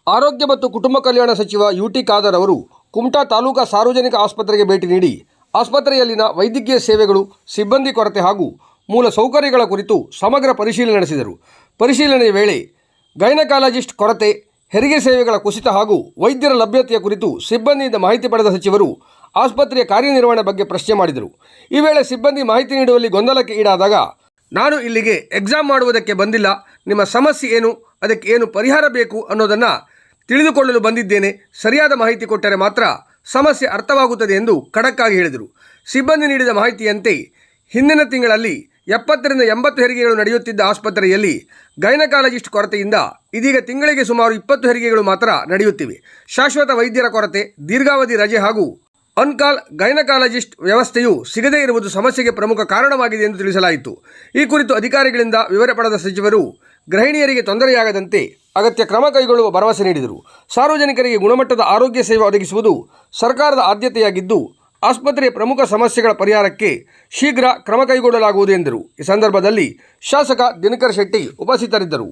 ಆರೋಗ್ಯ ಮತ್ತು ಕುಟುಂಬ ಕಲ್ಯಾಣ ಸಚಿವ ಯುಟಿ ಖಾದರ್ ಅವರು ಕುಮಟಾ ತಾಲೂಕಾ ಸಾರ್ವಜನಿಕ ಆಸ್ಪತ್ರೆಗೆ ಭೇಟಿ ನೀಡಿ ಆಸ್ಪತ್ರೆಯಲ್ಲಿನ ವೈದ್ಯಕೀಯ ಸೇವೆಗಳು, ಸಿಬ್ಬಂದಿ ಕೊರತೆ ಹಾಗೂ ಮೂಲ ಸೌಕರ್ಯಗಳ ಕುರಿತು ಸಮಗ್ರ ಪರಿಶೀಲನೆ ನಡೆಸಿದರು. ಪರಿಶೀಲನೆಯ ವೇಳೆ ಗೈನಕಾಲಜಿಸ್ಟ್ ಕೊರತೆ, ಹೆರಿಗೆ ಸೇವೆಗಳ ಕುಸಿತ ಹಾಗೂ ವೈದ್ಯರ ಲಭ್ಯತೆಯ ಕುರಿತು ಸಿಬ್ಬಂದಿಯಿಂದ ಮಾಹಿತಿ ಪಡೆದ ಸಚಿವರು ಆಸ್ಪತ್ರೆಯ ಕಾರ್ಯನಿರ್ವಹಣೆ ಬಗ್ಗೆ ಪ್ರಶ್ನೆ ಮಾಡಿದರು. ಈ ವೇಳೆ ಸಿಬ್ಬಂದಿ ಮಾಹಿತಿ ನೀಡುವಲ್ಲಿ ಗೊಂದಲಕ್ಕೆ ಈಡಾದಾಗ, ನಾನು ಇಲ್ಲಿಗೆ ಎಕ್ಸಾಮ್ ಮಾಡುವುದಕ್ಕೆ ಬಂದಿಲ್ಲ, ನಿಮ್ಮ ಸಮಸ್ಯೆ ಏನು, ಅದಕ್ಕೆ ಏನು ಪರಿಹಾರ ಬೇಕು ಅನ್ನೋದನ್ನು ತಿಳಿದುಕೊಳ್ಳಲು ಬಂದಿದ್ದೇನೆ, ಸರಿಯಾದ ಮಾಹಿತಿ ಕೊಟ್ಟರೆ ಮಾತ್ರ ಸಮಸ್ಯೆ ಅರ್ಥವಾಗುತ್ತದೆ ಎಂದು ಖಡಕ್ ಆಗಿ ಹೇಳಿದರು. ಸಿಬ್ಬಂದಿ ನೀಡಿದ ಮಾಹಿತಿಯಂತೆ ಹಿಂದಿನ ತಿಂಗಳಲ್ಲಿ 70 ರಿಂದ 80 ಹೆರಿಗೆಗಳು ನಡೆಯುತ್ತಿದ್ದ ಆಸ್ಪತ್ರೆಯಲ್ಲಿ ಗೈನಕಾಲಜಿಸ್ಟ್ ಕೊರತೆಯಿಂದ ಇದೀಗ ತಿಂಗಳಿಗೆ ಸುಮಾರು 20 ಹೆರಿಗೆಗಳು ಮಾತ್ರ ನಡೆಯುತ್ತಿವೆ. ಶಾಶ್ವತ ವೈದ್ಯರ ಕೊರತೆ, ದೀರ್ಘಾವಧಿ ರಜೆ ಹಾಗೂ ಆನ್-ಕಾಲ್ ಗೈನಕಾಲಜಿಸ್ಟ್ ವ್ಯವಸ್ಥೆಯು ಸಿಗದೇ ಇರುವುದು ಸಮಸ್ಯೆಗೆ ಪ್ರಮುಖ ಕಾರಣವಾಗಿದೆ ಎಂದು ತಿಳಿಸಲಾಯಿತು. ಈ ಕುರಿತು ಅಧಿಕಾರಿಗಳಿಂದ ವಿವರ ಪಡೆದ ಸಚಿವರು ಗೃಹಿಣಿಯರಿಗೆ ತೊಂದರೆಯಾಗದಂತೆ ಅಗತ್ಯ ಕ್ರಮ ಕೈಗೊಳ್ಳುವ ಭರವಸೆ ನೀಡಿದರು. ಸಾರ್ವಜನಿಕರಿಗೆ ಗುಣಮಟ್ಟದ ಆರೋಗ್ಯ ಸೇವೆ ಒದಗಿಸುವುದು ಸರ್ಕಾರದ ಆದ್ಯತೆಯಾಗಿದ್ದು, ಆಸ್ಪತ್ರೆಯ ಪ್ರಮುಖ ಸಮಸ್ಯೆಗಳ ಪರಿಹಾರಕ್ಕೆ ಶೀಘ್ರ ಕ್ರಮ ಕೈಗೊಳ್ಳಲಾಗುವುದು ಎಂದರು. ಈ ಸಂದರ್ಭದಲ್ಲಿ ಶಾಸಕ ದಿನಕರ್ ಶೆಟ್ಟಿ ಉಪಸ್ಥಿತರಿದ್ದರು.